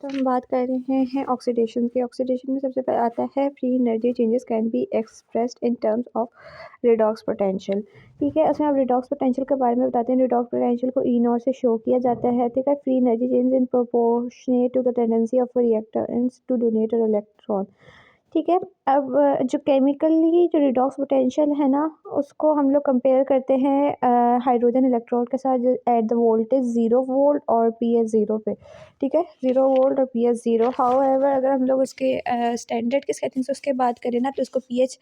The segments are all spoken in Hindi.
हम बात कर रहे हैं ऑक्सीडेशन की। ऑक्सीडेशन में सबसे पहले आता है free energy changes can be expressed in terms of redox potential. ठीक है, उसमें आप रिडॉक्स पोटेंशियल के बारे में बताते हैं। रिडॉक्स पोटेंशियल को ई नॉट से शो किया जाता है। ठीक है, free energy change in proportionate to the tendency of reactants to donate an electron. ठीक है, अब जो केमिकली जो रिडॉक्स पोटेंशियल है ना, उसको हम लोग कंपेयर करते हैं हाइड्रोजन इलेक्ट्रोड के साथ एट द वोल्टेज 0 वोल्ट और पी एच 0 पे। ठीक है, 0 वोल्ट और पी एच 0। हाउएवर अगर हम लोग उसके स्टैंडर्ड की सेटिंग से उसके बात करें ना, तो उसको पी एच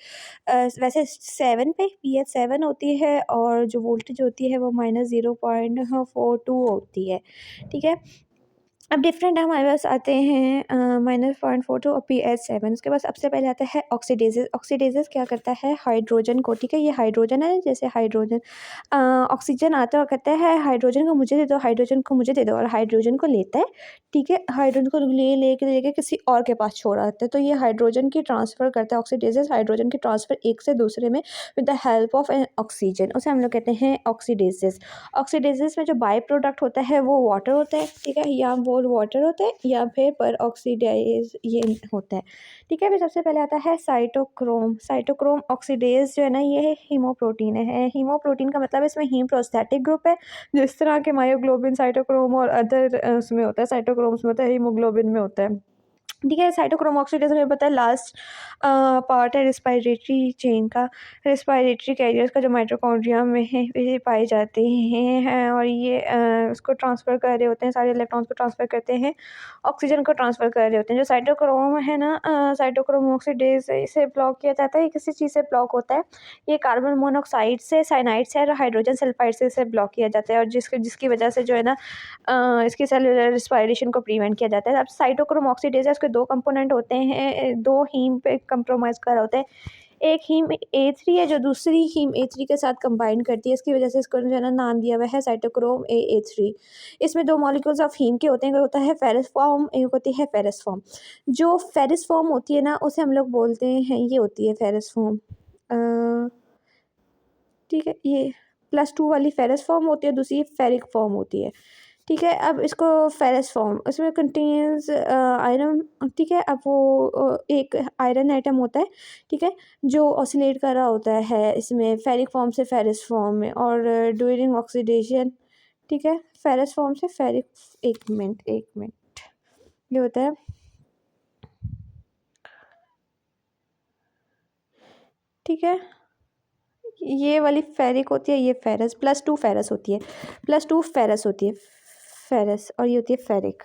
वैसे 7 पे पी एच 7 होती है और जो वोल्टेज होती है वो -0.42 होती है। ठीक है, अब डिफरेंट हमारे पास आते हैं -0.42 और पी एच 7। उसके बाद सबसे पहले आता है ऑक्सीडेजेस। ऑक्सीडेजेस क्या करता है हाइड्रोजन को। ठीक है, ये हाइड्रोजन है, जैसे हाइड्रोजन ऑक्सीजन आता है और कहता है हाइड्रोजन को मुझे दे दो, हाइड्रोजन को मुझे दे दो, और हाइड्रोजन को लेता है। ठीक है, हाइड्रोजन को लेके किसी और के पास छोड़ा आता है, तो ये हाइड्रोजन की ट्रांसफ़र करता है। ऑक्सीडेजेस हाइड्रोजन की ट्रांसफ़र एक से दूसरे में with the help of N oxygen, उसे हम लोग कहते हैं ऑक्सीडेजेस। ऑक्सीडेजेस में जो बाई प्रोडक्ट होता है वो वाटर होता है। ठीक है, या वो वाटर होता है या फिर पर ऑक्सीडाइज ये होता है। ठीक है, फिर सबसे पहले आता है साइटोक्रोम। साइटोक्रोम ऑक्सीडेज जो है ना, ये हीमोप्रोटीन है। हीमोप्रोटीन का मतलब इसमें हीम प्रोस्थेटिक ग्रुप है, जिस तरह के मायोग्लोबिन साइटोक्रोम और अदर उसमें होता है, साइटोक्रोम्स में होता है, हीमोग्लोबिन में होता है। ठीक है, साइटोक्रोम ऑक्सीडेज हमें पता है लास्ट पार्ट है रिस्पायरेटरी चेन का। रिस्पायरेटरी कैरियर्स का जो माइटोकॉन्ड्रिया में है ये पाए जाते हैं और ये उसको ट्रांसफ़र कर रहे होते हैं, सारे इलेक्ट्रॉन्स को ट्रांसफ़र करते हैं, ऑक्सीजन को ट्रांसफ़र कर रहे होते हैं। जो साइटोक्रोम है ना, साइटोक्रोम ऑक्सीडेज इसे ब्लॉक किया जाता है। ये किसी चीज़ से ब्लॉक होता है, ये कार्बन मोनोऑक्साइड से, साइनाइड से और हाइड्रोजन सल्फाइड से इसे ब्लॉक किया जाता है, और जिसकी वजह से जो है ना इसकी सेलुलर रिस्पायरेशन को प्रिवेंट किया जाता है। अब साइटोक्रोम ऑक्सीडेज है, उसके दो कंपोनेंट होते हैं, दो हीम पे कंप्रोमाइज़ कर होते हैं। एक हीम A3 है जो दूसरी हीम A3 के साथ कंबाइन करती है, इसकी वजह से इसको जो है ना नाम दिया हुआ है साइटोक्रोम AA3। इसमें दो मॉलिक्यूल्स ऑफ हीम के होते हैं, एक होता है फेरस फॉर्म, एक होती है फेरस फॉर्म। जो फेरस फॉर्म होती है ना, उसे हम लोग बोलते हैं, ये होती है फेरस फॉर्म। ठीक है, ये +2 वाली फेरस फॉर्म होती है, दूसरी फेरिक फॉर्म होती है। ठीक है, अब इसको फेरस फॉर्म, इसमें कंटेन्स आयरन। ठीक है, अब वो एक आयरन एटम होता है। ठीक है, जो ऑसिलेट कर रहा होता है इसमें फेरिक फॉर्म से फेरस फॉर्म में, और ड्यूरिंग ऑक्सीडेशन। ठीक है, फेरस फॉर्म से फेरिक, एक मिनट ये होता है। ठीक है, ये वाली फेरिक होती है, ये फेरस, +2 फेरस होती है, +2 फेरस होती है, फेरस, और ये होती है फेरिक।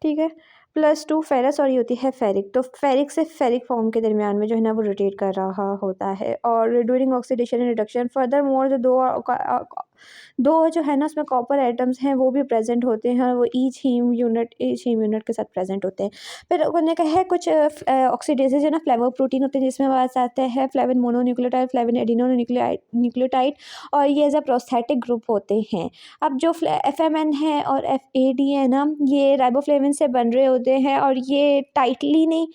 ठीक है, +2 फेरस और ये होती है फेरिक। तो फेरिक से फेरिक फॉर्म के दरमियान में जो है ना वो रोटेट कर रहा होता है, और during oxidation and reduction further more जो दो जो है ना उसमें कॉपर एटम्स हैं वो भी प्रेजेंट होते हैं, और वो ईच हीम यूनिट के साथ प्रेजेंट होते हैं। फिर उन्होंने कहा है कुछ ऑक्सीडेजेज जो ना फ्लेवो प्रोटीन होते हैं, जिसमें बात आते हैं फ्लेविन मोनोन्यूक्लियोटाइड, फ्लेविन एडिनोन्यूक्लियोटाइड, और ये एज अ प्रोस्थेटिक ग्रुप होते हैं। अब जो FMN है और FAD है ना, ये राइबोफ्लेविन से बन रहे होते हैं, और ये टाइटली नहीं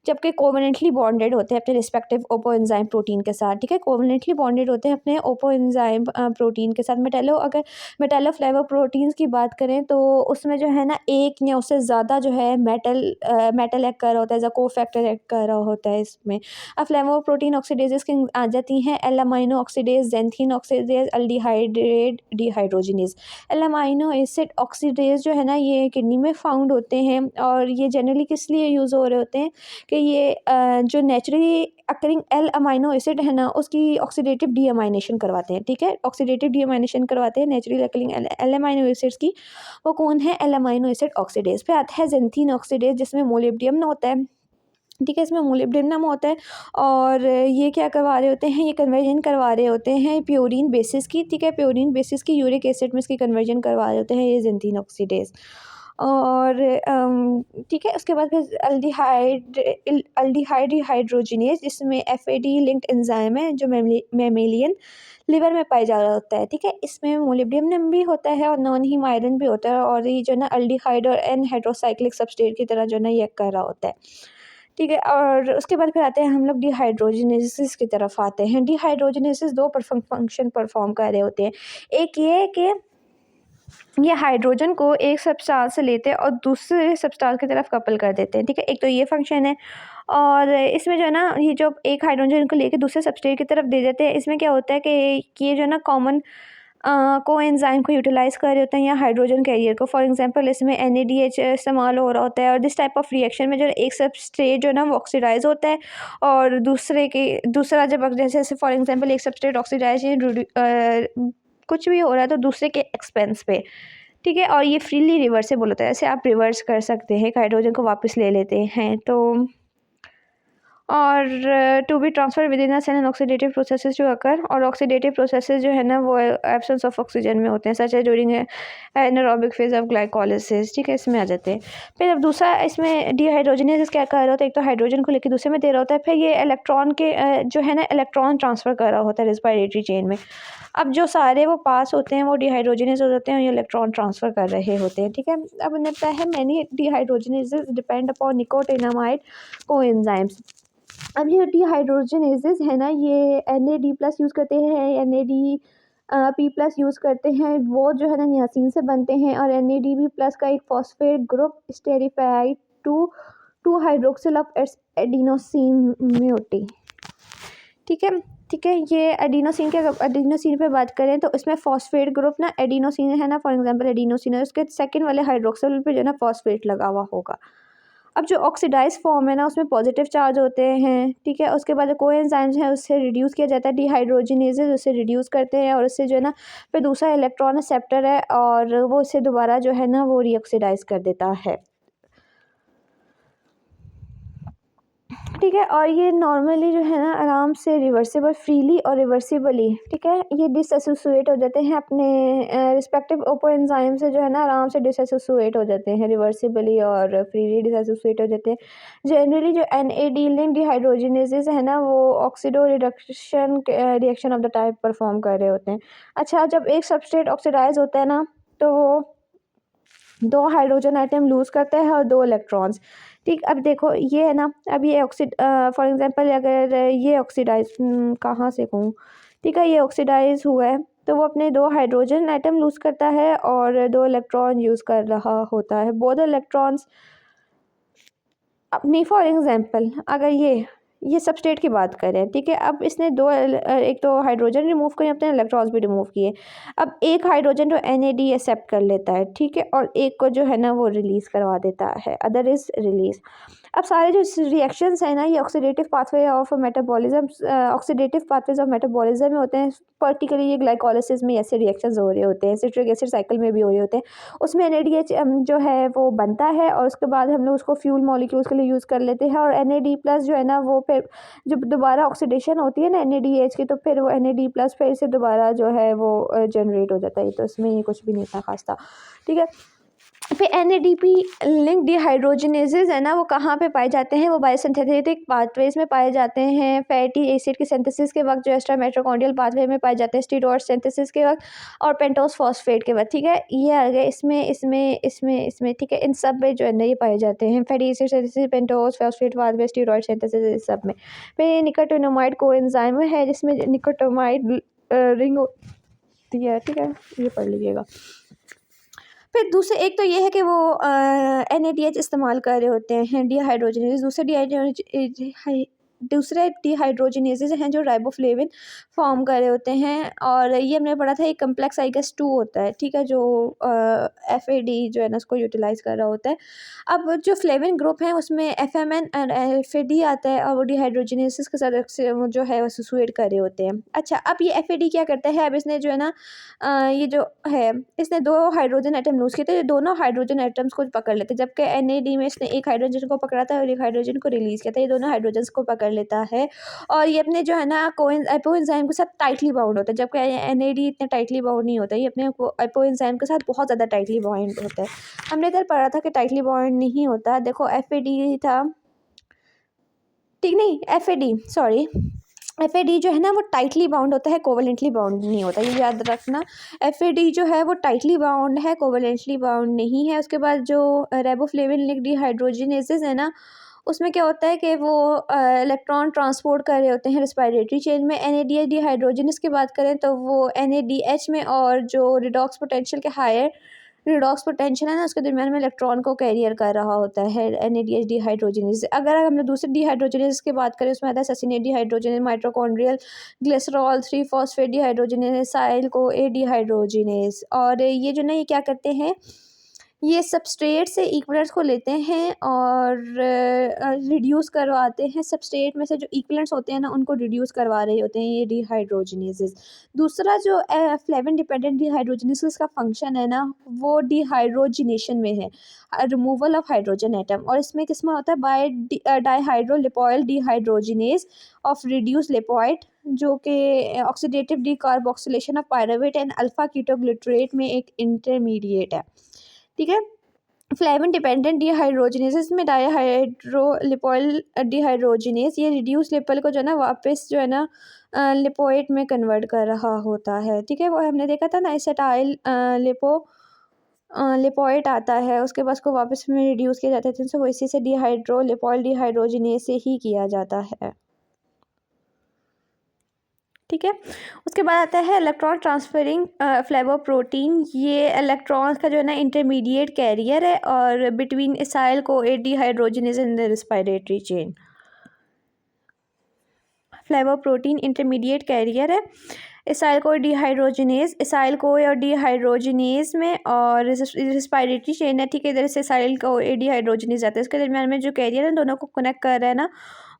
जबकि कोवेलेंटली बॉन्डेड होते हैं अपने रिस्पेक्टिव ओपो एंजाइम प्रोटीन के साथ। ठीक है, कोवेलेंटली बॉन्डेड होते हैं अपने ओपो एंजाइम प्रोटीन के साथ। अगर मेटेलोफ्लेवो प्रोटीन्स की बात करें तो उसमें जो है ना एक या उससे ज़्यादा जो है मेटल एक्ट कर रहा होता है, एज अ कोफैक्टर एक्ट कर रहा होता है इसमें। अब फ्लेवो प्रोटीन ऑक्सीडेजेस की आ जाती हैं L amino oxidase, xanthine oxidase, aldehydrate dehydrogenase. L amino acid oxidase जो है ना ये किडनी में फाउंड होते हैं, और ये जनरली किस लिए यूज़ हो रहे होते हैं कि ये जो naturally occurring L amino acid है ना उसकी ऑक्सीडेटिव डीअमाइनेशन करवाते हैं। ठीक है, ऑक्सीडेटिव डीअमाइनेशन करवाते हैं naturally occurring L amino acids की। वो कौन है? L amino acid oxidase. फिर आता है जेंथीन ऑक्सीडेज, जिसमें मोलिब्डियम होता है। ठीक है, इसमें मोलिब्डेनम होता है, और ये क्या करवा रहे होते हैं, ये कन्वर्जन करवा रहे होते हैं प्योरीन बेसिस की। ठीक है, प्योरीन बेसिस की यूरिक एसिड में इसकी कन्वर्जन करवा रहे होते हैं ये जेंथीन ऑक्सीडेज। और ठीक है, उसके बाद फिर अल्डिहाइड हाइड्रोजिनेज, जिसमें FAD लिंक्ड एंजाइम है जो मेमेलियन लिवर में पाया जा रहा होता है। ठीक है, इसमें मोलिब्डेनम भी होता है और नॉन हीम आयरन भी होता है, और ये जो है ना अल्डिहाइड और एन हाइड्रोसाइक्लिक सबस्ट्रेट की तरह जो है ना ये कर रहा होता है। ठीक है, और उसके बाद फिर आते हैं हम लोग डिहाइड्रोजनेसिस की तरफ आते हैं। डिहाइड्रोजनेसिस दो फंक्शन परफॉर्म कर रहे होते हैं। एक ये है कि ये हाइड्रोजन को एक सब्सटेंस से लेते हैं और दूसरे सब्सटेंस की तरफ कपल कर देते हैं, ठीक है। एक तो ये फंक्शन है, और इसमें जो है ना ये जो एक हाइड्रोजन को लेके दूसरे सब्सट्रेट की तरफ दे देते हैं, इसमें क्या होता है कि ये जो है ना कॉमन कोएंजाइम को यूटिलाइज कर रहे होते हैं या हाइड्रोजन कैरियर को। फॉर एग्जांपल इसमें NADH इस्तेमाल हो रहा होता है, और दिस टाइप ऑफ रिएक्शन में जो एक सबस्ट्रेट जो है ना वो ऑक्सीडाइज होता है, और दूसरा जब जैसे फॉर एग्जांपल एक सबस्ट्रेट ऑक्सीडाइज कुछ भी हो रहा है तो दूसरे के एक्सपेंस पे, ठीक है। और ये फ्रीली रिवर्सेबल होता है, ऐसे आप रिवर्स कर सकते हैं, एक हाइड्रोजन को वापस ले लेते हैं तो। और to be transfer within cell and oxidative processes जो अकर, और ऑक्सीडेटिव प्रोसेसेस जो है ना वो एब्सेंस ऑफ ऑक्सीजन में होते हैं, सच है during anaerobic phase of glycolysis, ठीक है, इसमें आ जाते हैं। फिर अब दूसरा इसमें डिहाइड्रोजनेसिस क्या कर रहा होता है, एक तो हाइड्रोजन को लेकर दूसरे में दे रहा होता है, फिर ये इलेक्ट्रॉन के जो है ना इलेक्ट्रॉन ट्रांसफ़र कर रहा होता है रेस्पिरेटरी चेन में। अब जो सारे वो पास होते हैं वो डिहाइड्रोजनेस हो जाते हैं, ये इलेक्ट्रॉन ट्रांसफ़र कर रहे होते हैं, ठीक है। अब उन्हें पता है many dehydrogenases depend upon nicotinamide coenzymes. अब ये डिहाइड्रोजनेजेस है ना, ये NAD+ यूज़ करते हैं, NADP+ यूज़ करते हैं, वो जो है ना नियासिन से बनते हैं, और NADP+ का एक phosphate group esterified to 2 hydroxyl of adenosine moiety, ठीक है। ठीक है, ये एडिनोसिन पे बात करें तो इसमें फॉस्फेट ग्रुप ना एडिनोसिन है ना, फॉर एग्जांपल एडिनोसिन है, उसके सेकंड वाले हाइड्रोक्सिल पे जो है ना फॉस्फेट लगा हुआ होगा। अब जो ऑक्सीडाइज फॉर्म है ना उसमें पॉजिटिव चार्ज होते हैं, ठीक है। उसके बाद कोएंजाइम्स हैं उससे रिड्यूस किया जाता है, डिहाइड्रोजनेजेस उससे रिड्यूस करते हैं, और उससे जो है ना फिर दूसरा इलेक्ट्रॉन एक्सेप्टर है और वो उससे दोबारा जो है ना वो रीऑक्सीडाइज कर देता है, ठीक है। और ये नॉर्मली जो है ना आराम से रिवर्सिबल फ्रीली और रिवर्सिबली, ठीक है, ये डिसएसोसिएट हो जाते हैं अपने रिस्पेक्टिव ओपो एंजाइम से, जो है ना आराम से डिसएसोसिएट हो जाते हैं रिवर्सिबली और फ्रीली डिसएसोसिएट हो जाते हैं। जनरली जो NAD लिंक डिहाइड्रोजनेसेस है ना वो oxido reduction reaction of the type perform कर रहे होते हैं। अच्छा, जब एक सबस्ट्रेट ऑक्सीडाइज होता है ना तो वो 2 हाइड्रोजन आइटम लूज़ करता है और 2 इलेक्ट्रॉन्स, ठीक। अब देखो ये है ना, अब ये फॉर एग्जांपल अगर ये ऑक्सीडाइज कहाँ से कहूँ, ठीक है, ये ऑक्सीडाइज हुआ है तो वो अपने 2 हाइड्रोजन आइटम लूज़ करता है और 2 इलेक्ट्रॉन यूज़ कर रहा होता है। बोथ इलेक्ट्रॉन्स अपनी, फॉर एग्जांपल अगर ये सबस्ट्रेट की बात करें, ठीक है, अब इसने एक तो हाइड्रोजन रिमूव किए, अपने इलेक्ट्रॉन्स भी रिमूव किए। अब एक हाइड्रोजन जो NAD एक्सेप्ट कर लेता है, ठीक है, और एक को जो है ना वो रिलीज़ करवा देता है, अदर इज़ रिलीज। अब सारे जो रिएक्शंस हैं ना ये oxidative pathway of metabolism oxidative pathways of metabolism में होते हैं, पर्टिकुलरली ये ग्लाइकोलिसिस में ऐसे रिएक्शंस हो रहे होते हैं, सिट्रिक एसिड साइकिल में भी हो रहे होते हैं। उसमें NADH जो है वो बनता है और उसके बाद हम लोग उसको फ्यूल मॉलिक्यूल्स के लिए यूज़ कर लेते हैं, और NAD+ जो है ना वो फिर जब दोबारा ऑक्सीडेशन होती है ना NADH की, तो फिर वो NAD+ फिर से दोबारा जो है वो जनरेट हो जाता है। तो इसमें ये कुछ भी नहीं था खास था, ठीक है। फिर NADP लिंक डिहाइड्रोजनेसेस है ना वो कहाँ पे पाए जाते हैं, वो बायोसिंथेटिक पाथवेज में पाए जाते हैं, फैटी एसिड के सिंथेसिस के वक्त जो एक्स्ट्रा माइटोकॉन्ड्रियल पाथवे में पाए जाते हैं, स्टीरॉयड सिंथेसिस के वक्त, और पेंटोस फॉस्फेट के वक्त, ठीक है। ये आ गए इसमें, ठीक है, इन सब में जो है ना ये पाए जाते हैं, fatty acid synthesis, pentose phosphate pathway, steroid synthesis, इस सब में। फिर निकोटिनामाइड कोएंजाइम है जिसमें निकोटामाइड रिंग होती है, ठीक है, ये पढ़ लीजिएगा। फिर दूसरे एक तो ये है कि वो NADH इस्तेमाल कर रहे होते हैं डिहाइड्रोजनेज, दूसरे डिहाइड्रोजनेजेज हैं जो राइबोफ्लेविन फॉर्म कर रहे होते हैं, और ये हमने पढ़ा था एक कम्प्लेक्स IGS-2 होता है, ठीक है, जो FAD जो है ना उसको यूटिलाइज कर रहा होता है। अब जो फ्लेविन ग्रुप है उसमें FMN एंड FAD आता है, और वो डिहाइड्रोजनेसिस के साथ जो है एसोसिएट कर रहे होते हैं। अच्छा, अब ये FAD क्या करता है, अब इसने जो है ना ये जो है इसने 2 हाइड्रोजन आइटम लूज़ किए थे, दोनों हाइड्रोजन आइटम्स को पकड़ लेते हैं, जबकि NAD में इसने एक हाइड्रोजन को पकड़ा था और एक हाइड्रोजन को रिलीज़ किया था, ये दोनों हाइड्रोजन्स को पकड़ लेता है, और ये अपने जो है ना एपोएंजाइम के साथ टाइटली बाउंड होता है, जबकि NAD इतने टाइटली बाउंड नहीं होता, ये अपने एपोएंजाइम के साथ बहुत ज़्यादा टाइटली बाउंड होता है। हमने इधर पढ़ा था कि टाइटली बाउंड नहीं होता, देखो FAD था, ठीक, नहीं FAD जो है ना वो टाइटली बाउंड होता है, कोवलेंटली बाउंड नहीं होता, ये याद रखना। FAD जो है वो टाइटली बाउंड है, कोवलेंटली बाउंड नहीं है। उसके बाद जो राइबोफ्लेविन लिंक डिहाइड्रोजनेसेस है ना उसमें क्या होता है कि वो इलेक्ट्रॉन ट्रांसपोर्ट कर रहे होते हैं रेस्पिरेटरी चेन में। NADH डिहाइड्रोजनस की बात करें तो वो NADH में और जो रिडॉक्स पोटेंशियल के हायर रिडॉक्स पोटेंशियल है ना उसके दरमियान में इलेक्ट्रॉन को कैरियर कर रहा होता है NADH डिहाइड्रोजनेज। अगर हम लोग दूसरे डिहाइड्रोजनेज की बात करें उसमें आता है ससिनेट डिहाइड्रोजनेज, माइटोकॉन्ड्रियल ग्लिसरॉल 3-फॉस्फेट डिहाइड्रोजनेज, साइल को ए डिहाइड्रोजनेज। और ये जो ना ये क्या करते हैं, ये सबस्ट्रेट से इक्विलेंट्स को लेते हैं और रिड्यूस करवाते हैं। सबस्ट्रेट में से जो इक्विलेंट्स होते हैं ना उनको रिड्यूस करवा रहे होते हैं ये डिहाइड्रोजनेसेस। दूसरा जो फ्लेविन डिपेंडेंट डिहाइड्रोजनेसेस का फंक्शन है ना वो डिहाइड्रोजिनेशन में है, रिमूवल ऑफ हाइड्रोजन एटम। और इसमें किसमें होता है by dihydrolipoyl dehydrogenase of reduce lipoid, जो कि oxidative decarboxylation of pyruvate and alpha ketoglycerate में एक इंटरमीडिएट है। ठीक है। फ्लेविन डिपेंडेंट डिहाइड्रोजनेस में डाइहाइड्रोलिपोइल डिहाइड्रोजनेस ये रिड्यूस लिपोइल को जो है ना वापस जो है ना लिपोइड में कन्वर्ट कर रहा होता है। ठीक है, वो हमने देखा था ना एसिटाइल लिपोइड आता है उसके बाद उसको वापस में रिड्यूस किया जाता है, तो वो इसी से डिहाइड्रोलिपोइल डिहाइड्रोजनेस से ही किया जाता है। ठीक है, उसके बाद आता है इलेक्ट्रॉन ट्रांसफरिंग फ्लेवोप्रोटीन। ये इलेक्ट्रॉन का जो है ना इंटरमीडिएट कैरियर है और between acyl Co A dehydrogenase in the respiratory chain. Flavoprotein intermediate carrier है इसाइल को डिहाइड्रोजनेज, इसाइल को और डिहाइड्रोजनेज में और रेस्पिरेटरी चेन है। ठीक है, इधर से इसाइल को ए डिहाइड्रोजनेज आता है, इसके दरमियान में जो कैरियर है दोनों को कनेक्ट कर रहा है ना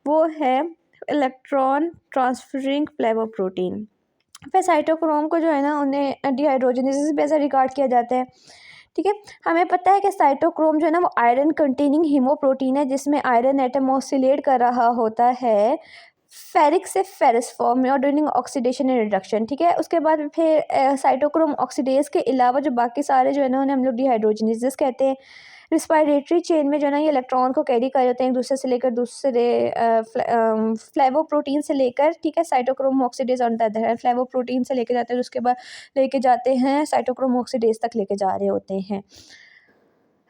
वो है इलेक्ट्रॉन ट्रांसफरिंग फ्लेवोप्रोटीन। फिर साइटोक्रोम को जो है ना उन्हें डिहाइड्रोजनेसिस पे ऐसा रिकॉर्ड किया जाता है। ठीक है, हमें पता है कि साइटोक्रोम जो है ना वो आयरन कंटेनिंग हीमोप्रोटीन है जिसमें आयरन एटम ऑसिलेट कर रहा होता है फेरिक से फेरस फॉर्म में और ड्यूरिंग ऑक्सीडेशन एंड रिडक्शन। ठीक है, उसके बाद फिर साइटोक्रोम ऑक्सीडेज के अलावा जो बाकी सारे जो है ना उन्हें हम लोग डिहाइड्रोजनेसिस कहते हैं। रिस्पायरेटरी चेन में जो है ना ये इलेक्ट्रॉन को कैरी कर जाते हैं एक दूसरे से लेकर दूसरे फ्लेवोप्रोटीन से लेकर। ठीक है, cytochrome oxidase on the other hand flavoprotein से लेके जाते हैं उसके बाद लेके जाते हैं साइटोक्रोम ऑक्सीडेज तक लेके जा रहे होते हैं।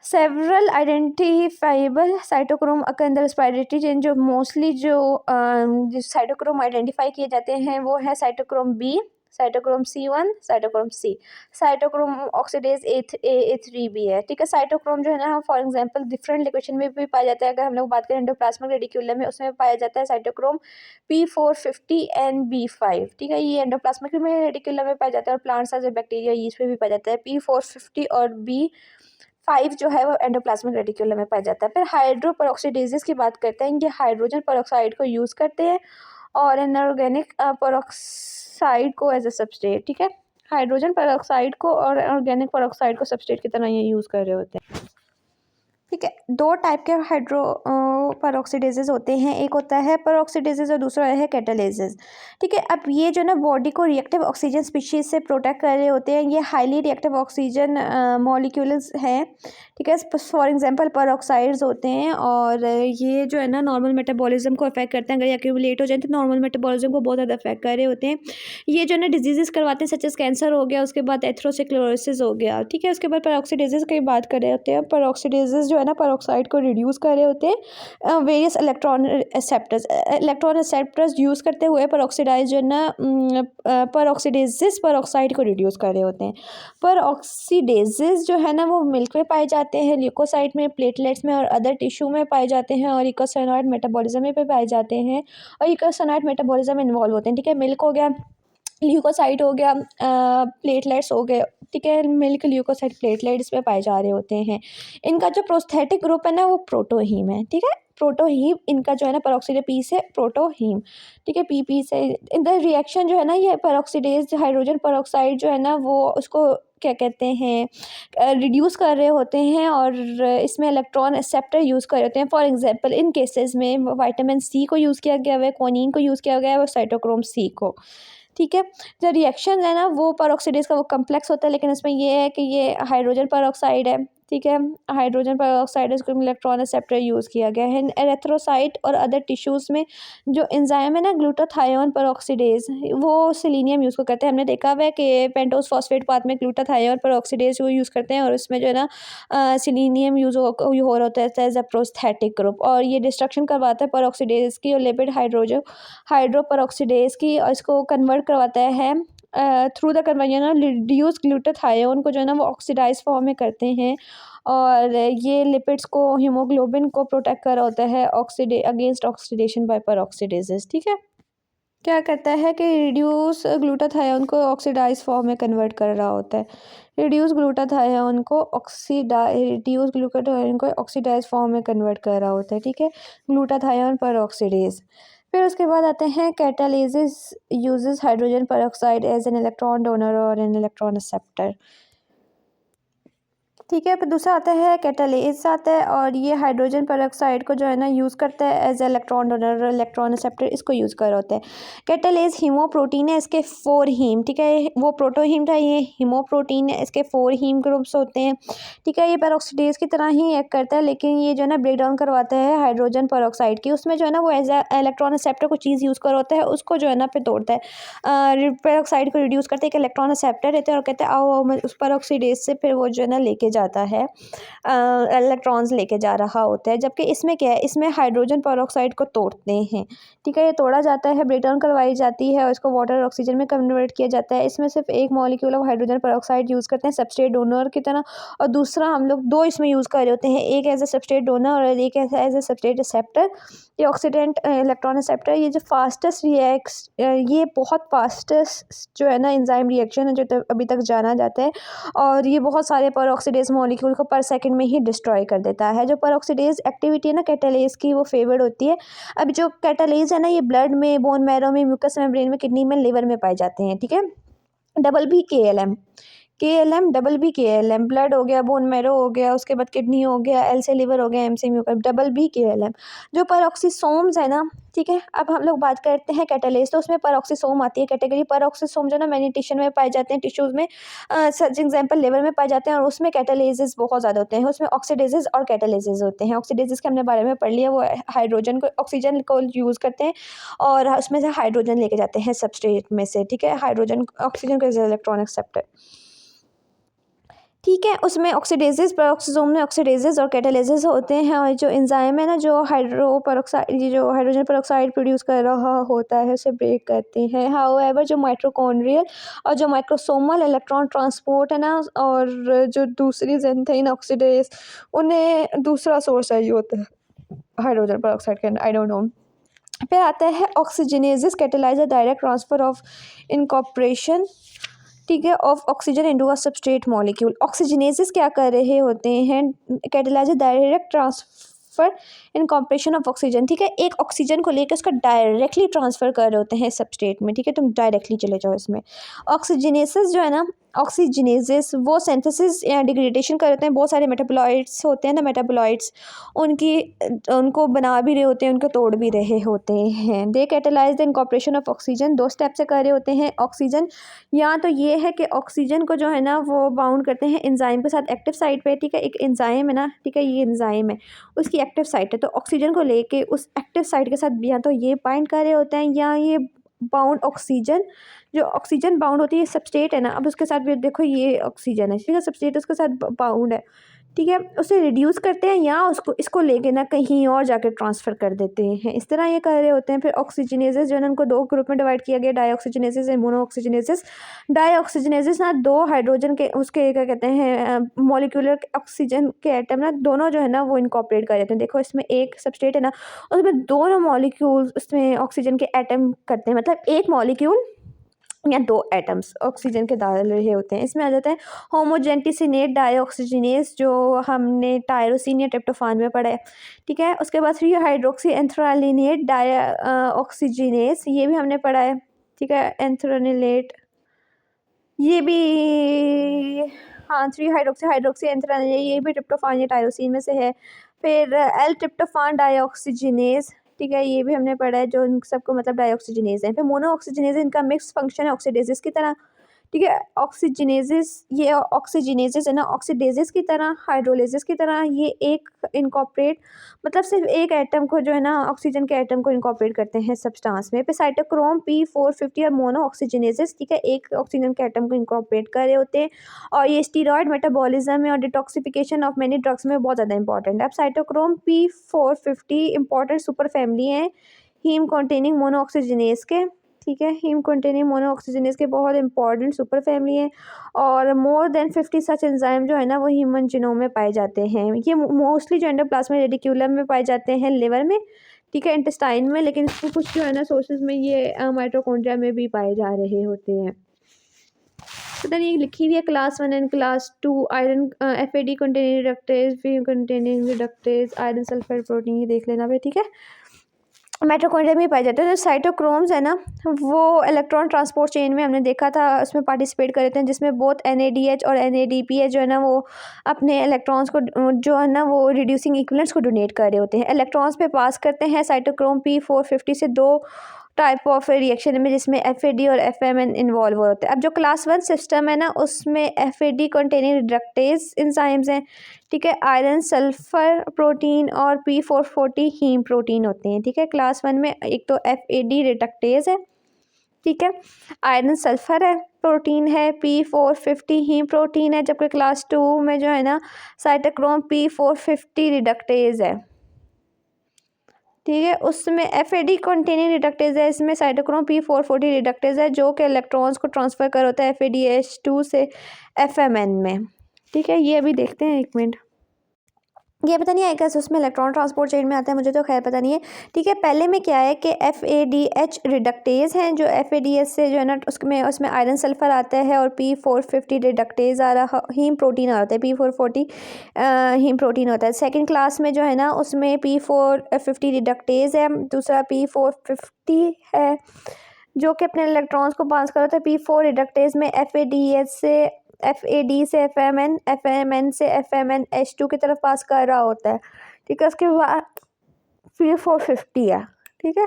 सेवरल आइडेंटिफाइबल साइटोक्रोम अंदर रेस्पिरेटरी चेन जो मोस्टली जो साइटोक्रोम आइडेंटिफाई किए जाते हैं वो है cytochrome B, cytochrome C1, cytochrome C, cytochrome oxidase A3B है। ठीक है, साइटोक्रोम जो है ना फॉर एग्जांपल डिफरेंट लोकेशन में भी पाया जाता है। अगर हम लोग बात करें एंडोप्लाज्मिक रेडिक्यूलम में उसमें पाया जाता है साइटोक्रोम P450 and B5। ठीक है, ये एंडोप्लाज्मिक में रेडिक्यूलम में पाया जाता है और प्लांट्स एज बैक्टीरिया यीस्ट में भी पाया जाता है। P450 और B5 जो है वो एंडोप्लाज्मिक रेडिक्यूलम में पाया जाता है। फिर हाइड्रो पेरोक्सीडेजेस की बात करते हैं, ये हाइड्रोजन पेरोक्साइड को यूज़ करते हैं और इनऑर्गेनिक पेरोक्साइड को एज ए सबस्ट्रेट। ठीक है, हाइड्रोजन पेरोक्साइड को और ऑर्गेनिक पेरोक्साइड को सबस्ट्रेट की तरह ये यूज़ कर रहे होते हैं। ठीक है, दो टाइप के हाइड्रो पेरोक्सीडेजेस होते हैं, एक होता है पेरोक्सीडेजेस और दूसरा है कैटालेजेस। ठीक है, अब ये जो ना बॉडी को रिएक्टिव ऑक्सीजन स्पीशीज से प्रोटेक्ट कर रहे होते हैं। ये हाईली रिएक्टिव ऑक्सीजन मॉलिक्यूल्स हैं। ठीक है, फॉर एग्जांपल पेरोक्साइड्स होते हैं और ये जो है ना नॉर्मल मेटाबॉलिज्म को अफेक्ट करते हैं। अगर ये एक्यूमुलेट हो जाए तो नॉर्मल मेटाबॉलिज्म को बहुत ज़्यादा अफेक्ट कर रहे होते हैं। ये जो है ना डिजीजेस करवाते हैं सच एस कैंसर हो गया, उसके बाद एथेरोस्क्लेरोसिस हो गया। ठीक है, उसके बाद पेरोक्सीडेजेस की बात कर रहे होते हैं। पेरोक्सीडेजेस जो है ना पेरोक्साइड को रिड्यूस कर रहे होते हैं वेरियस इलेक्ट्रॉन एक्सेप्टर्स यूज़ करते हुए पेरोक्सीडाइज जो है ना पेरोक्सीडेजेस पेरोक्साइड को रिड्यूस कर रहे होते हैं। पेरोक्सीडेजेस जो है ना वो मिल्क में पाए जाते हैं, ल्यूकोसाइट में, प्लेटलेट्स में और अदर टिश्यू में पाए जाते हैं और इकोसाइनॉइड मेटाबॉलिज्म में पाए जाते हैं और इकोसाइनॉइड मेटाबॉलिज्म में इन्वॉल्व होते हैं। ठीक है, मिल्क हो गया, ल्यूकोसाइट हो गया, प्लेटलेट्स हो गए। ठीक है, मिल्क ल्यूकोसाइट प्लेटलेट्स में पाए जा रहे होते हैं। इनका जो प्रोस्थेटिक ग्रुप है ना वो प्रोटोहीम है। ठीक है, प्रोटोहीम इनका जो है ना पेरोक्सीडेज पी से प्रोटोहीम। ठीक है, पी से इधर रिएक्शन जो है ना ये पेरोक्सीडेज हाइड्रोजन पेरोक्साइड जो है ना वो उसको क्या कहते हैं रिड्यूस कर रहे होते हैं और इसमें इलेक्ट्रॉन एक्सेप्टर यूज़ कर रहे होते हैं। फॉर एग्जांपल इन केसेस में विटामिन C को यूज़ किया गया है, क्वानिन को यूज़ किया गया है और साइटोक्रोम C को। ठीक है, जो रिएक्शन है ना वो पेरोक्सीडेज का वो कम्प्लेक्स होता है लेकिन इसमें ये है कि ये हाइड्रोजन पेरोक्साइड है। ठीक है। हाइड्रोजन पेरोक्साइड इसको इलेक्ट्रॉन एक्सेप्टर यूज़ किया गया है। एरिथ्रोसाइट और अदर टिश्यूज़ में जो एंजाइम है ना ग्लूटाथायोन पेरोक्सीडेज, वो सेलेनियम यूज़ को करते हैं। हमने देखा हुआ है कि पेंटोस फॉस्फेट पाथ में ग्लूटाथायोन पेरोक्सीडेज को यूज़ करते हैं और उसमें जो है ना सेलेनियम यूज़ हो रहा होता है एज अ प्रोस्थेटिक ग्रुप, और ये डिस्ट्रक्शन करवाता है पेरोक्सीडेज की और लिपिड हाइड्रोपेरोक्सीडेज की, और इसको कन्वर्ट करवाता है through the conversion reduce glutathione को जो है ना वो ऑक्सीडाइज फॉर्म में करते हैं, और ये लिपिड्स को हीमोग्लोबिन को प्रोटेक्ट कर रहा होता है अगेंस्ट ऑक्सीडेशन बाय पेरोक्सीडेजेस। ठीक है। क्या करता है कि रिड्यूस ग्लूटाथायोन को ऑक्सीडाइज फॉर्म में कन्वर्ट कर रहा होता है। रिड्यूस ग्लूटाथायोन को ऑक्सीडाइज फॉर्म में कन्वर्ट कर रहा होता है। ठीक है। ग्लूटाथायोन पर ऑक्सीडेज। फिर उसके बाद आते हैं catalysis uses hydrogen peroxide as an electron donor और एन इलेक्ट्रॉन एक्सेप्टर। ठीक है। फिर दूसरा आता है कैटालिस आता है, और ये हाइड्रोजन पेरोक्साइड को जो है ना यूज़ करता है as electron donor, electron acceptor इसको यूज़ कर रहा होता है। कैटालिस हीमोप्रोटीन है, इसके 4 हीम, ठीक है, वो प्रोटोहीम था, ये हीमोप्रोटीन है, इसके 4 हीम ग्रुप्स होते हैं। ठीक है। ये पेरोक्सीडेज की तरह ही एक्ट करता है, लेकिन ये जो है ना ब्रेक डाउन करवाता है हाइड्रोजन पेरोक्साइड की, उसमें जो है ना वो एज इलेक्ट्रॉन एक्सेप्टर को चीज़ यूज़ कर होता है, उसको जो है ना फिर तोड़ता है, पेरोक्साइड को रिड्यूस करते हैं, एक इलेक्ट्रॉन एक्सेप्टर रहते हैं, और कहते हैं आओ मैं उस पेरोक्सीडेज से फिर वो जो है ना लेके जाता है, इलेक्ट्रॉन्स लेके जा रहा होता है। जबकि इसमें क्या है, इसमें हाइड्रोजन पेरोक्साइड को तोड़ते हैं। ठीक है। ये तोड़ा जाता है, ब्रेक डाउन करवाई जाती है और इसको वाटर और ऑक्सीजन में कन्वर्ट किया जाता है। इसमें सिर्फ एक molecule of hydrogen peroxide use करते हैं सबस्ट्रेट डोनर की तरह, और दूसरा हम लोग 2 इसमें यूज़ कर रहे होते हैं, एक एज ए सबस्ट्रेट डोनर और एक एज ए सबस्ट्रेट रिसेप्टर। ये ऑक्सीडेंट इलेक्ट्रॉन रिसेप्टर, ये जो फास्टेस्ट ये बहुत फास्टेस्ट जो है ना एंजाइम रिएक्शन है जो अभी तक जाना जाता है, और ये बहुत सारे पेरोक्सीडेज मॉलिक्यूल को पर सेकंड में ही डिस्ट्रॉय कर देता है। जो पेरोक्सीडेज एक्टिविटी है ना कैटालेज की, वो फेवर्ड होती है। अब जो कैटालेज है ना ये ब्लड में, बोन मैरो में, म्यूकस मेम्ब्रेन में, किडनी में, लिवर में पाए जाते हैं। ठीक है। डबल बी के एल एम, डबल बी के एल एम, ब्लड हो गया, बोन मैरो हो गया, उसके बाद किडनी हो गया, एल से लिवर हो गया, एम से म्यूकस, डबल बी के एल एम। जो पेरोक्सीसोम्स है ना, ठीक है, अब हम लोग बात करते हैं कैटालेज, तो उसमें पेरोक्सीसोम आती है कैटेगरी। पेरोक्सीसोम जो ना मैनी टिश्यू में पाए जाते हैं, टिश्यूज़ में, सच एग्जाम्पल लिवर में पाए जाते हैं, और उसमें कैटालेजेस बहुत ज़्यादा होते हैं, उसमें ऑक्सीडेजेस और कैटालेजेस होते हैं। ऑक्सीडेजेस के हमने बारे में पढ़ लिया, वो हाइड्रोजन को, ऑक्सीजन को यूज़ करते हैं और उसमें से हाइड्रोजन लेके जाते हैं सबस्ट्रेट में से। ठीक है। हाइड्रोजन ऑक्सीजन को एज इलेक्ट्रॉन एक्सेप्टर। ठीक है। उसमें ऑक्सीडेजेस, पेरोक्सोसोम में ऑक्सीडेजेस और कैटालिसिस होते हैं, और जो एंजाइम है ना जो जो हाइड्रोजन पेरोक्साइड प्रोड्यूस कर रहा होता है उसे ब्रेक करते हैं। हाउएवर जो माइटोकॉन्ड्रियल और जो माइक्रोसोमल इलेक्ट्रॉन ट्रांसपोर्ट है ना, और जो दूसरी ज़ेनथेन ऑक्सीडेज, उन्हें दूसरा सोर्स चाहिए होता है हाइड्रोजन पेरोक्साइड के, आई डोंट नो। फिर आता है oxygenases catalyse direct transfer of incorporation, ठीक है, of oxygen into a substrate molecule. Oxygenases क्या कर रहे होते हैं, catalyse direct transfer in compression of oxygen. ठीक है। एक ऑक्सीजन को लेकर उसका डायरेक्टली ट्रांसफर कर रहे होते हैं सबस्ट्रेट में। ठीक है। तुम डायरेक्टली चले जाओ इसमें। ऑक्सीजनेसिस जो है ना, ऑक्सीजनेसिस वो सिंथेसिस या डिग्रेडेशन करते हैं, बहुत सारे मेटाबोलाइट्स होते हैं ना, मेटाबोलाइट्स उनकी उनको बना भी रहे होते हैं, उनको तोड़ भी रहे होते हैं। They catalyse the incorporation of oxygen, 2 step से कर रहे होते हैं ऑक्सीजन। या तो ये है कि ऑक्सीजन को जो है ना वो बाउंड करते हैं एंजाइम के साथ एक्टिव साइट पे। ठीक है। एक एंजाइम है ना, ठीक है, ये एंजाइम है, उसकी एक्टिव साइट है, तो ऑक्सीजन को लेके उस एक्टिव साइट के साथ या तो ये बाइंड कर रहे होते हैं, या ये बाउंड ऑक्सीजन, जो ऑक्सीजन बाउंड होती है, सबस्ट्रेट है ना, अब उसके साथ भी देखो ये ऑक्सीजन है, ठीक है, सबस्ट्रेट उसके साथ बाउंड है। ठीक है। उसे रिड्यूस करते हैं या उसको इसको लेके ना कहीं और जाकर ट्रांसफ़र कर देते हैं, इस तरह ये कर रहे होते हैं। फिर ऑक्सीजनेसिस जो है ना, उनको 2 ग्रुप में डिवाइड किया गया, डाईऑक्सीजनेसिस एंड मोनोऑक्सीजनेसिस। डाईऑक्सीजनेसिस ना 2 हाइड्रोजन के उसके क्या कहते हैं मॉलिक्यूलर ऑक्सीजन के एटम ना दोनों जो है ना वो इनकॉर्पोरेट कर देते हैं। देखो इसमें एक सबस्ट्रेट है ना, उसमें दोनों मॉलिक्यूल्स उसमें ऑक्सीजन के एटम करते हैं, मतलब एक मॉलिक्यूल या 2 एटम्स ऑक्सीजन के डाल रहे होते हैं। इसमें आ जाता है होमोजेंटिसिनेट डाईऑक्सीजनेस, जो हमने टायरोसिन या ट्रिप्टोफान में पढ़ा है। ठीक है। उसके बाद 3 हाइड्रोक्सी एंथ्रालिनेट ऑक्सीजनेस, ये भी हमने पढ़ा है। ठीक है। एंथ्रानिलेट ये भी, हाँ, 3 हाइड्रोक्सी एंथ्रानिलेट, ये भी ट्रिप्टोफान या टायरोसिन में से है। फिर एल ट्रिप्टोफान डाईऑक्सीजनेस, ठीक है, ये भी हमने पढ़ा है, जो इन सबको मतलब डाईऑक्सीजनेज है। फिर मोनो ऑक्सीजनेज, इनका मिक्स फंक्शन है ऑक्सीडेजेस की तरह। ठीक है। ऑक्सीजनेसिस, ये ऑक्सीजनेसिस है ना, ऑक्सीडेसिस की तरह, हाइड्रोलिसिस की तरह ये एक इनकॉर्पोरेट, मतलब सिर्फ एक एटम को जो है ना, ऑक्सीजन के एटम को इनकॉर्पोरेट करते हैं सब्सटेंस में। फिर साइटोक्रोम P450 और मोनो ऑक्सीजनेसिस, ठीक है, एक ऑक्सीजन के एटम को इनकॉर्पोरेट कर रहे होते हैं। और ये स्टीरॉयड मेटाबॉलिज्म में और डिटॉक्सिफिकेशन ऑफ मेनी ड्रग्स में बहुत ज़्यादा इंपॉर्टेंट है। अब cytochrome P450 important super family है हीम कंटेनिंग मोनो ऑक्सीजनेस के, ठीक है, हीम कंटेनिंग मोनो ऑक्सीजनेस के बहुत इंपॉर्टेंट सुपर फैमिली है। और मोर देन 50 सच एंजाइम जो है ना वो ह्यूमन जीनोम में पाए जाते हैं। ये मोस्टली जो एंडोप्लाज्मिक रेटिक्यूलम में पाए जाते हैं, लिवर में, ठीक है, इंटेस्टाइन में, लेकिन इसके कुछ जो है ना सोर्सेज में ये माइटोकॉन्ड्रिया में भी पाए जा रहे होते हैं। पता नहीं लिखी हुई है class 1 and class 2 iron FAD containing reductase, heme containing reductase, iron sulphur protein, ये देख लेना भाई, ठीक है। माइटोकॉन्ड्रिया में पाए जाते हैं। जो साइटोक्रोम्स है ना वो इलेक्ट्रॉन ट्रांसपोर्ट चेन में हमने देखा था, उसमें पार्टिसिपेट कर रहे थे, जिसमें बोथ NADH और NADPH जो है ना वो अपने इलेक्ट्रॉन्स को जो है ना वो रिड्यूसिंग इक्विवेलेंट्स को डोनेट कर रहे होते हैं, इलेक्ट्रॉन्स पे पास करते हैं। साइटोक्रोम P450 से दो टाइप ऑफ रिएक्शन में, जिसमें FAD और FMN इन्वॉल्व होते हैं। अब जो क्लास 1 सिस्टम है ना उसमें FAD कंटेनिंग रिडक्टेज एंजाइम्स हैं, ठीक है, आयरन सल्फर प्रोटीन और P440 हीम प्रोटीन होते हैं, ठीक है। क्लास 1 में एक तो FAD रिडक्टेज है, ठीक है, आयरन सल्फर है प्रोटीन है, P450 हीम प्रोटीन है, जबकि क्लास 2 में जो है ना साइटोक्रोम P450 रिडक्टेज है, ठीक है। उसमें FAD कंटेनिंग रिडक्टेज है, इसमें साइटोक्रोम P440 रिडक्टेज है जो कि इलेक्ट्रॉन्स को ट्रांसफ़र कर होता है FADH2 से FMN में, ठीक है। ये अभी देखते हैं, एक मिनट, ये पता नहीं है कैसे उसमें इलेक्ट्रॉन ट्रांसपोर्ट चेन में आता है, मुझे तो खैर पता नहीं है, ठीक है। पहले में क्या है कि FADH रिडक्टेज हैं, जो FADH से जो है ना उसमें आयरन सल्फर आता है, और P450 रिडक्टेज आ रहा, हीम प्रोटीन आ होता है, P440 हीम प्रोटीन होता है। सेकंड क्लास में जो है ना उसमें P450 रिडक्टेज है, दूसरा P450 है जो कि अपने इलेक्ट्रॉन्स को पास कर होता है। P4 रिडक्टेज में FAD से FMN से FMNH2 की तरफ पास कर रहा होता है, ठीक है। उसके बाद P450 है, ठीक है।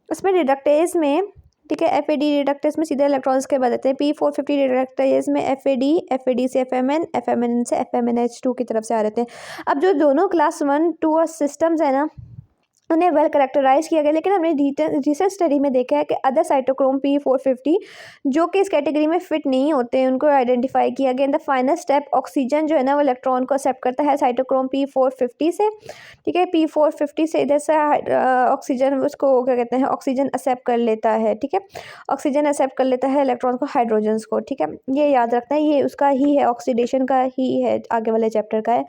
उसमें रिडक्टेज में, ठीक है, FAD रिडक्टेज में सीधे इलेक्ट्रॉन्स के बदलते हैं। P450 रिडक्टेज में FAD से FMN से FMNH2 की तरफ से आ रहे थे। अब जो दोनों क्लास 1, 2 और सिस्टम्स है ना उन्हें वेल करेक्टराइज किया गया, लेकिन हमने रिसर्च स्टडी में देखा है कि अदर साइटोक्रोम P450 जो कि इस कैटेगरी में फिट नहीं होते हैं उनको आइडेंटिफाई किया गया। In the final step oxygen जो है ना वो इलेक्ट्रॉन को एक्सेप्ट करता है साइटोक्रोम P450 से, ठीक है। P450 से इधर से ऑक्सीजन उसको क्या कहते हैं, ऑक्सीजन एक्सेप्ट कर लेता है, ठीक है, ऑक्सीजन एक्सेप्ट कर लेता है इलेक्ट्रॉन को, हाइड्रोजन्स को, ठीक है। ये याद रखना है, ये उसका ही है, ऑक्सीडेशन का ही है, आगे वाले चैप्टर का है,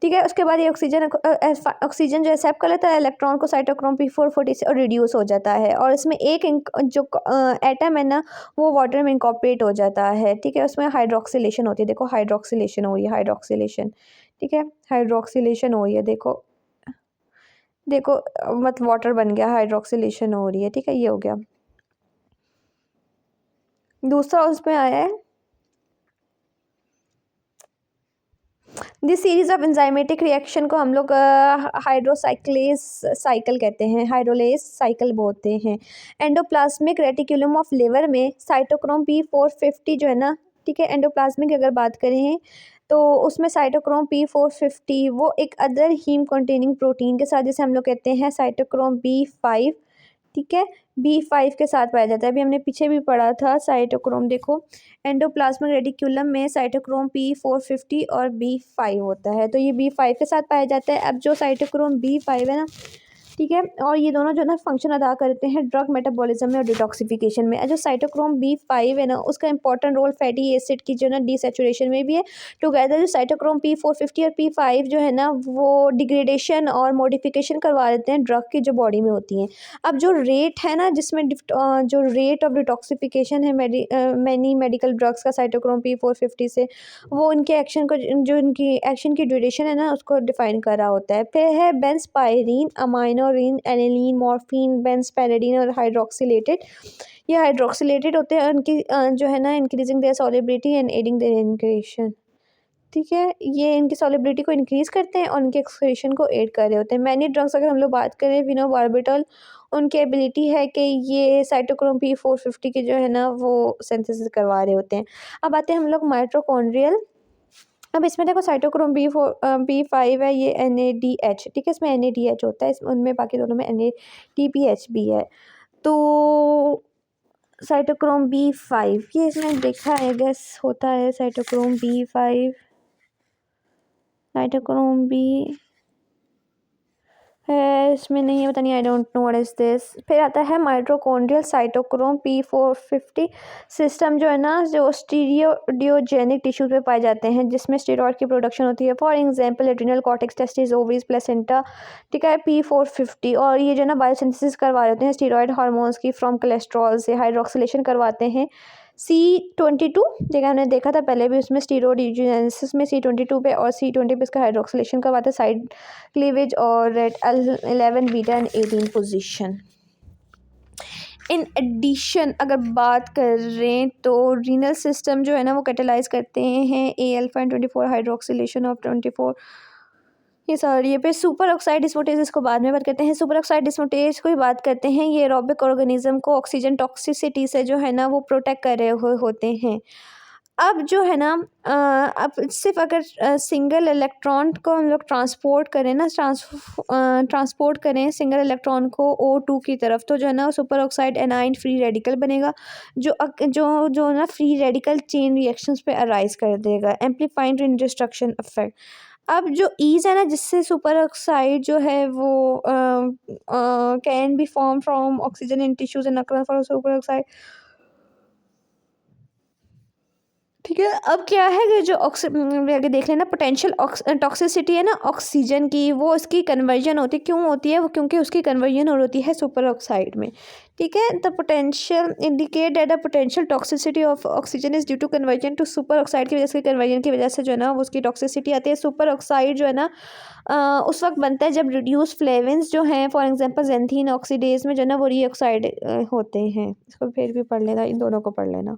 ठीक है। उसके बाद ये ऑक्सीजन जो एक्सेप्ट कर लेता है इलेक्ट्रॉन को साइटोक्रोम P440 से, और रिड्यूस हो जाता है, और इसमें एक जो एटम है ना वो वाटर में इंकॉर्पोरेट हो जाता है, ठीक है। उसमें हाइड्रोक्सिलेशन होती है, देखो हाइड्रोक्सिलेशन हो रही है, हाइड्रोक्सिलेशन, ठीक है, हाइड्रोक्सिलेशन हो रही है, देखो देखो मतलब वाटर बन गया, हाइड्रोक्सिलेशन हो रही है, ठीक है, ये हो गया। दूसरा उसमें आया है this series of enzymatic reaction को हम लोग हाइड्रोसाइक्लेस साइकिल कहते हैं, हाइड्रोलेस साइकिल बोलते हैं। एंडोप्लाज्मिक रेटिकुलम ऑफ लिवर में साइटोक्रोम P450 जो है ना, ठीक है, एंडोप्लाज्मिक की अगर बात करें तो उसमें साइटोक्रोम P450 वो एक अदर हीम कंटेनिंग प्रोटीन के साथ, जैसे हम लोग कहते हैं साइटोक्रोम B5, ठीक है, B5 के साथ पाया जाता है। अभी हमने पीछे भी पढ़ा था साइटोक्रोम, देखो एंडोप्लाज्मिक रेटिकुलम में साइटोक्रोम P450 और B5 होता है, तो ये B5 के साथ पाया जाता है। अब जो साइटोक्रोम B5 है ना, ठीक है, और ये दोनों जो है ना फंक्शन अदा करते हैं ड्रग मेटाबॉलिज्म में और डिटॉक्सिफिकेशन में। जो साइटोक्रोम B5 है ना उसका इंपॉर्टेंट रोल फैटी एसिड की जो ना डिसेचुरेशन में भी है। टुगेदर जो साइटोक्रोम P450 और P5 जो है ना वो डिग्रेडेशन और मॉडिफिकेशन करवा देते हैं ड्रग की जो बॉडी में होती हैं। अब जो रेट है ना जिसमें जो रेट ऑफ डिटॉक्सिफिकेशन है मैनी मेडिकल ड्रग्स का साइटोक्रोम P450 से, वो उनके एक्शन को, जो उनकी एक्शन की ड्यूरेशन है ना उसको डिफाइन कर रहा होता है। फिर है बेंजपायरीन, अमाइनोरिन, एनिलीन, मॉर्फिन, बेंजपैराडीन और हाइड्रोक्सिलेटेड। ये हाइड्रोक्सिलेटेड होते हैं, उनकी जो है ना increasing their solubility and adding their incretion, ठीक है, ये इनकी सॉल्युबिलिटी को इंक्रीज़ करते हैं और इनके एक्सक्रीशन को एड कर रहे होते हैं। मैनी ड्रग्स अगर हम लोग बात करें फिनोबार्बिटॉल, उनकी एबिलिटी है कि ये साइटोक्रोम P450 के जो है ना वो सिंथेसिस करवा रहे होते हैं। अब आते हैं हम लोग माइटोकॉन्ड्रियल। अब इसमें देखो साइटोक्रोम B5 है, ये NADH, ठीक है, इसमें NADH होता है, इसमें उनमें बाकी दोनों में NADPH भी है। तो साइटोक्रोम B5 ये इसमें देखा है, गेस होता है साइटोक्रोम B5, साइटोक्रोम बी है, इसमें नहीं है, पता नहीं, I don't know what is this. फिर आता है माइटोकॉन्ड्रियल साइटोक्रोम P450 सिस्टम, जो है ना जो स्टीरियोडियोजेनिक टिश्यूज में पाए जाते हैं जिसमें स्टेरॉयड की प्रोडक्शन होती है। For example adrenal cortex, testis, ovaries, placenta, ठीक है, P450। और ये जो है ना बायोसिंथेसिस करवा देते हैं स्टेरॉयड हार्मोन्स की फ्रॉम कोलेस्ट्रॉल से, हाइड्रोक्सिलेशन करवाते हैं C22, जगह हमने देखा था पहले भी उसमें स्टीरोडियोजेनेसिस में C22 पे, और C20 पे इसका हाइड्रोक्सिलेशन करवाते हैं साइड क्लीवेज और एट 11 बीटा एंड 18 पोजीशन। इन एडिशन अगर बात करें तो रीनल सिस्टम जो है ना वो कैटेलाइज करते हैं A alpha and 24 hydroxylation of 24, ये सॉरी, ये पे सुपर ऑक्साइड डिस्मोटेज, इसको बाद में बात करते हैं। सुपर ऑक्साइड डिस्मोटेज को ही बात करते हैं, ये एरोबिक ऑर्गेनिज्म को ऑक्सीजन टॉक्सिसिटी से जो है ना वो प्रोटेक्ट कर रहे हुए होते हैं। अब जो है ना अब सिर्फ अगर सिंगल इलेक्ट्रॉन को हम लोग ट्रांसपोर्ट करें ना, ट्रांसपोर्ट करें सिंगल इलेक्ट्रॉन को O2 की तरफ, तो जो है ना super oxide A9 free radical बनेगा, जो ना फ्री रेडिकल चेन रिएक्शंस पे अराइज कर देगा, एम्पलीफाइंग डिस्ट्रक्शन इफेक्ट। अब जो ईज है ना जिससे सुपर ऑक्साइड जो है वो can be form from oxygen in tissues and across for super oxide, ठीक है। अब क्या है कि जो आगे देख लेना, पोटेंशियल टॉक्सिसिटी है ना ऑक्सीजन की, वो इसकी कन्वर्जन होती है, क्यों होती है वो, क्योंकि उसकी कन्वर्जन होती है सुपर ऑक्साइड में, ठीक है। The potential indicate that the potential toxicity of oxygen is due to conversion to superoxide की वजह से, कन्वर्जन की वजह से जो है ना उसकी टॉक्सिसिटी आती है। सुपर ऑक्साइड जो है ना उस वक्त बनता है जब रिड्यूस फ्लेविन्स जो हैं, फॉर एग्जांपल जेंथीन ऑक्सीडेज में जो है ना वो रीऑक्साइड होते हैं। इसको फिर भी पढ़ लेना, इन दोनों को पढ़ लेना।